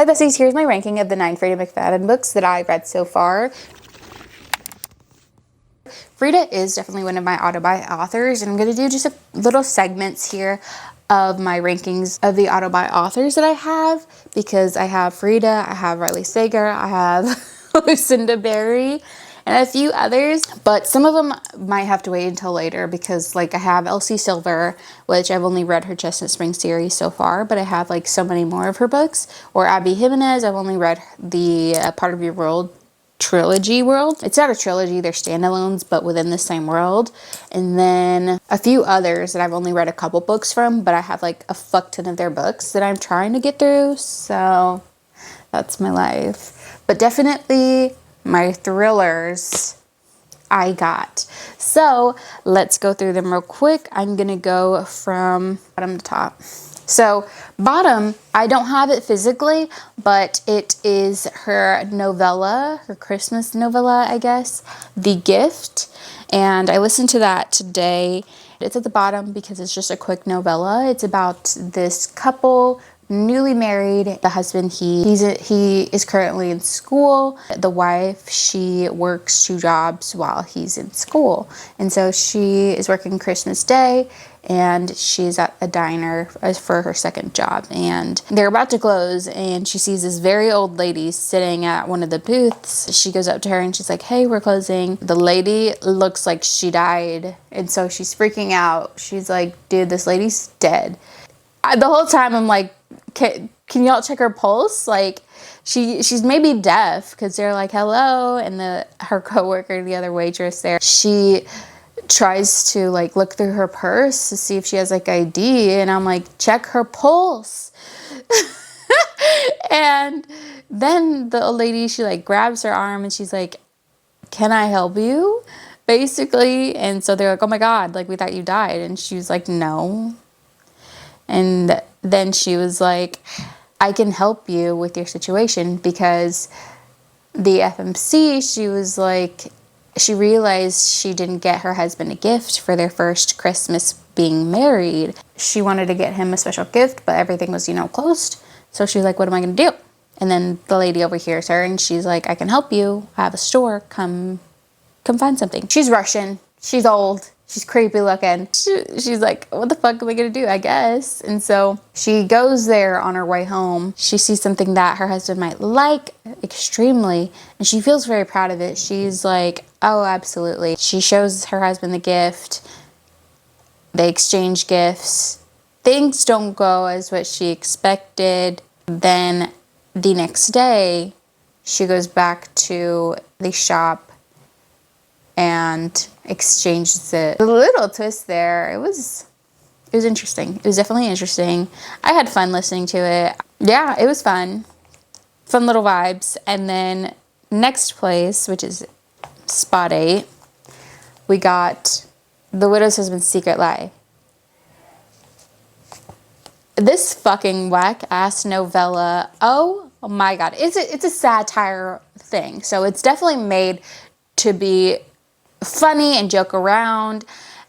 Hi besties, here's my ranking of the 9 FreidaMcfadden books that I've read so far. Freida is definitely one of my autobi authors, and I'm going to do just a little segments here of my rankings of the autobi authors that I have, because I have Freida, I have Riley Sager, I have Lucinda Berry, and a few others, but some of them might have to wait until later because like I have Elsie Silver, which I've only read her Chestnut Spring series so far, but I have like so many more of her books. Or Abby Jimenez, I've only read the Part of Your World trilogy world. It's not a trilogy, they're standalones, but within the same world. And then a few others that I've only read a couple books from, but I have like a fuck ton of their books that I'm trying to get through, so that's my life. But definitely my thrillers I got. So let's go through them real quick. I'm gonna go from bottom to top. So bottom, I don't have it physically, but it is her novella, her Christmas novella, I guess, The Gift. And I listened to that today. It's at the bottom because it's just a quick novella. It's about this couple, newly married. The husband, he is currently in school. The wife, she works 2 jobs while he's in school. And so she is working Christmas Day and she's at a diner for her second job, and they're about to close, and she sees this very old lady sitting at one of the booths. She goes up to her and she's like, "Hey, we're closing." The lady looks like she died, and so she's freaking out. She's like, "Dude, this lady's dead." The whole time I'm like, can y'all check her pulse? Like, she's maybe deaf, because they're like, "Hello," and her coworker, the other waitress there, she tries to like look through her purse to see if she has like ID, and I'm like, check her pulse. And then the old lady, she like grabs her arm and she's like, "Can I help you?" basically. And so they're like, "Oh my God, like we thought you died." And she was like, "No." And then she was like, "I can help you with your situation," because the FMC, she was like, she realized she didn't get her husband a gift for their first Christmas being married. She wanted to get him a special gift, but everything was, closed. So she's like, "What am I going to do?" And then the lady overhears her and she's like, "I can help you. I have a store. Come find something." She's Russian. She's old. She's creepy looking. She's like, "What the fuck am I going to do, I guess?" And so she goes there on her way home. She sees something that her husband might like extremely, and she feels very proud of it. She's like, "Oh, absolutely." She shows her husband the gift. They exchange gifts. Things don't go as what she expected. Then the next day, she goes back to the shop and exchanges it. A little twist there. It was interesting. It was definitely interesting. I had fun listening to it. Yeah, it was fun. Fun little vibes. And then next place, which is spot 8, we got The Widow's Husband's Secret Life. This fucking whack-ass novella, oh my God. It's a satire thing. So it's definitely made to be funny and joke around.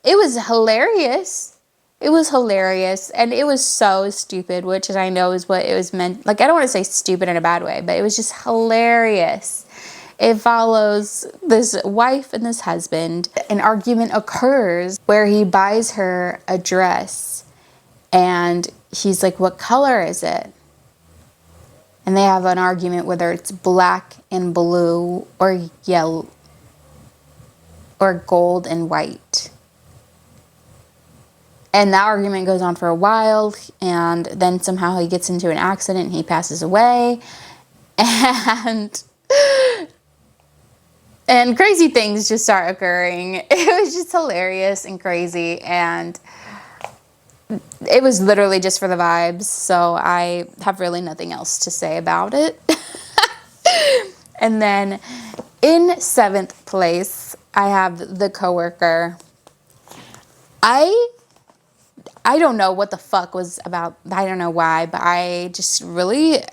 It was hilarious. It was hilarious, and it was so stupid, which I know is what it was meant. Like, I don't want to say stupid in a bad way, but it was just hilarious. It follows this wife and this husband. An argument occurs where he buys her a dress, and he's like, "What color is it?" And they have an argument whether it's black and blue or yellow or gold and white. And that argument goes on for a while, and then somehow he gets into an accident and he passes away, and crazy things just start occurring. It was just hilarious and crazy, and it was literally just for the vibes, so I have really nothing else to say about it. And then in 7th place, I have The Coworker. I don't know what the fuck was about. I don't know why, but I just it really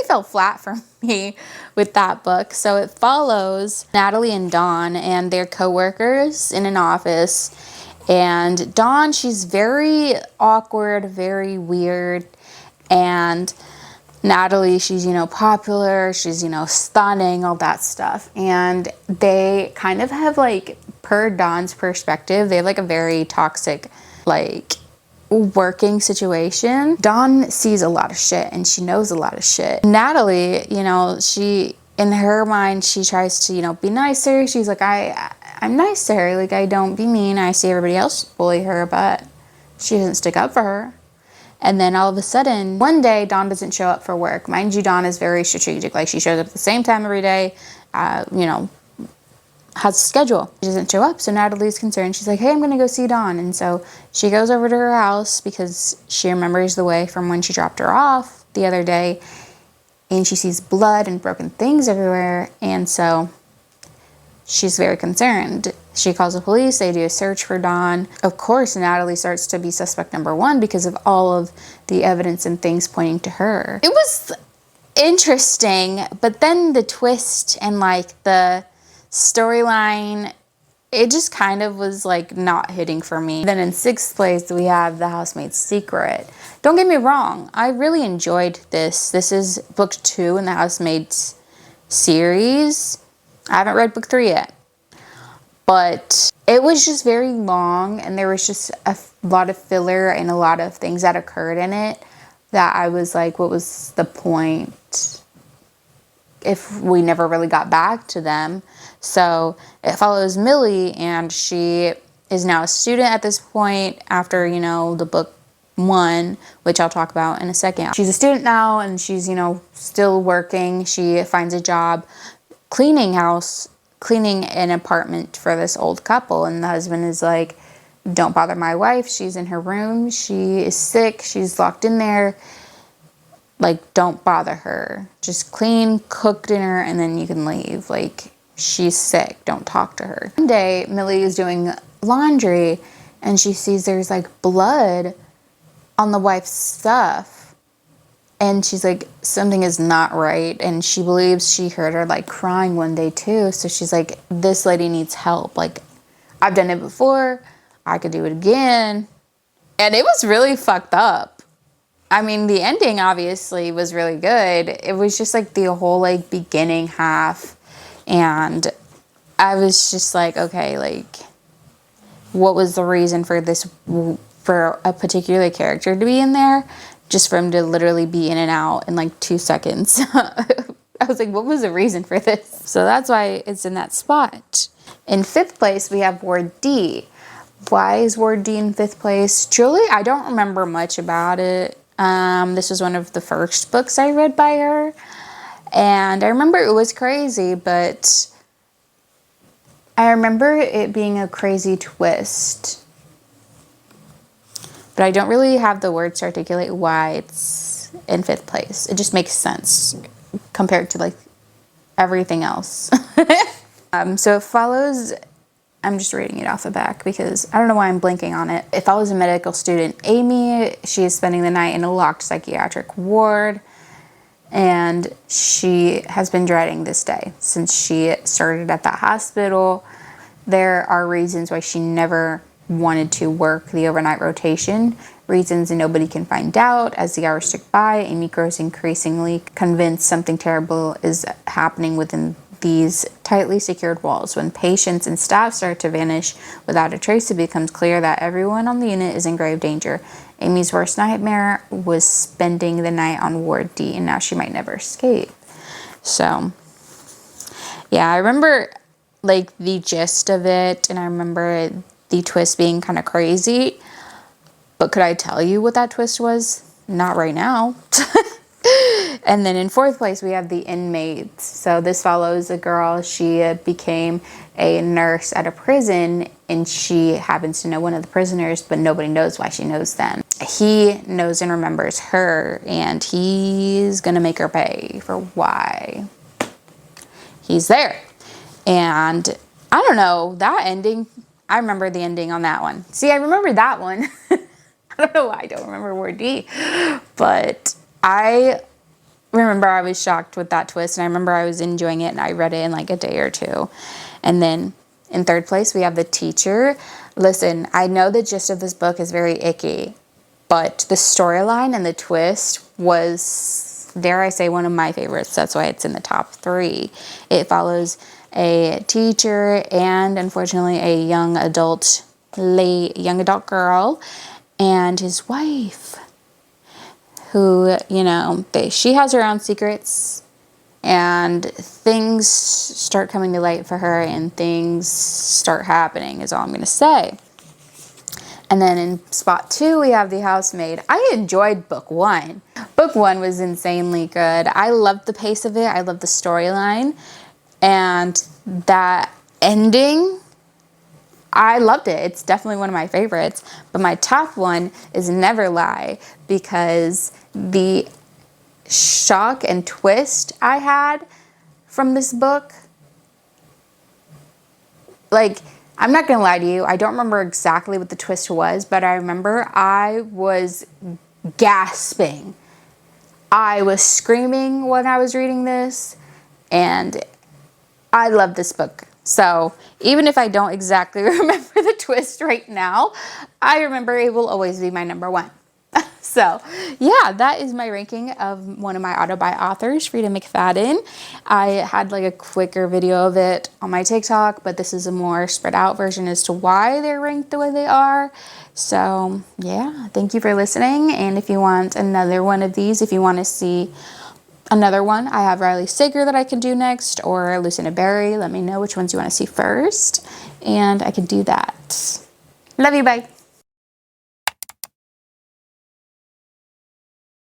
fell flat for me with that book. So it follows Natalie and Dawn and their coworkers in an office. And Dawn, she's very awkward, very weird, and Natalie, she's, popular, she's, stunning, all that stuff. And they kind of have, like, per Dawn's perspective, they have, like, a very toxic, like, working situation. Dawn sees a lot of shit and she knows a lot of shit. Natalie, she, in her mind, she tries to, be nicer. She's like, I'm nice to her. Like, I don't be mean. I see everybody else bully her, but she doesn't stick up for her. And then all of a sudden, one day, Dawn doesn't show up for work. Mind you, Dawn is very strategic. Like, she shows up at the same time every day, has a schedule. She doesn't show up, so Natalie's concerned. She's like, hey, I'm going to go see Dawn. And so she goes over to her house because she remembers the way from when she dropped her off the other day. And she sees blood and broken things everywhere. And so she's very concerned. She calls the police. They do a search for Dawn. Of course, Natalie starts to be suspect number one because of all of the evidence and things pointing to her. It was interesting, but then the twist and, like, the storyline, it just kind of was, like, not hitting for me. Then in 6th place, we have The Housemaid's Secret. Don't get me wrong. I really enjoyed this. This is book 2 in the Housemaid's series. I haven't read book 3 yet. But it was just very long, and there was just a lot of filler and a lot of things that occurred in it that I was like, what was the point if we never really got back to them? So it follows Millie, and she is now a student at this point after, the book 1, which I'll talk about in a second. She's a student now, and she's, still working. She finds a job cleaning an apartment for this old couple, and the husband is like, don't bother my wife, she's in her room, she is sick, she's locked in there, like, don't bother her, just clean, cook dinner, and then you can leave. Like, she's sick, don't talk to her. One day, Millie is doing laundry, and she sees there's, like, blood on the wife's stuff. And she's like, something is not right. And she believes she heard her, like, crying one day too. So she's like, this lady needs help. Like, I've done it before. I could do it again. And it was really fucked up. I mean, the ending obviously was really good. It was just like the whole, like, beginning half. And I was just like, okay, like, what was the reason for this, for a particular character to be in there? Just for him to literally be in and out in, like, 2 seconds. I was like, what was the reason for this? So that's why it's in that spot. In 5th place, we have Ward D. Why is Ward D in 5th place? Truly, I don't remember much about it. This was one of the first books I read by her. And I remember it was crazy, but I remember it being a crazy twist. But I don't really have the words to articulate why it's in 5th place. It just makes sense compared to, like, everything else. So it follows, I'm just reading it off the back because I don't know why I'm blanking on it. It follows a medical student, Amy. She is spending the night in a locked psychiatric ward. And she has been dreading this day since she started at that hospital. There are reasons why she never wanted to work the overnight rotation, reasons nobody can find out. As the hours tick by, Amy grows increasingly convinced something terrible is happening within these tightly secured walls. When patients and staff start to vanish without a trace, it becomes clear that everyone on the unit is in grave danger. Amy's worst nightmare was spending the night on Ward D, and now she might never escape. So, yeah, I remember, like, the gist of it, and I remember the twist being kind of crazy. But could I tell you what that twist was? Not right now. And then in 4th place, we have The Inmates. So this follows a girl. She became a nurse at a prison, and she happens to know one of the prisoners, but nobody knows why she knows them. He knows and remembers her, and he's gonna make her pay for why he's there. And I don't know, that ending, I remember the ending on that one. See, I remember that one. I don't know why I don't remember Word D, but I remember I was shocked with that twist, and I remember I was enjoying it, and I read it in like a day or two. And then in 3rd place, we have The Teacher. Listen, I know the gist of this book is very icky, but the storyline and the twist was dare I say, one of my favorites. That's why it's in the top 3. It follows a teacher and unfortunately a young adult girl and his wife, who, you know, she has her own secrets, and things start coming to light for her, and things start happening, is all I'm going to say. And then in spot 2, we have The Housemaid. I enjoyed book 1. Book 1 was insanely good. I loved the pace of it. I loved the storyline. And that ending, I loved it. It's definitely one of my favorites. But my top one is Never Lie, because the shock and twist I had from this book, like, I'm not gonna lie to you, I don't remember exactly what the twist was, but I remember I was gasping. I was screaming when I was reading this, and I love this book. So even if I don't exactly remember the twist right now, I remember it will always be my number 1. So yeah, that is my ranking of one of my auto-buy authors, Freida McFadden. I had like a quicker video of it on my TikTok, but this is a more spread out version as to why they're ranked the way they are. So yeah, thank you for listening. And if you want another one of these, if you want to see another one, I have Riley Sager that I can do next, or Lucinda Berry. Let me know which ones you want to see first, and I can do that. Love you, bye.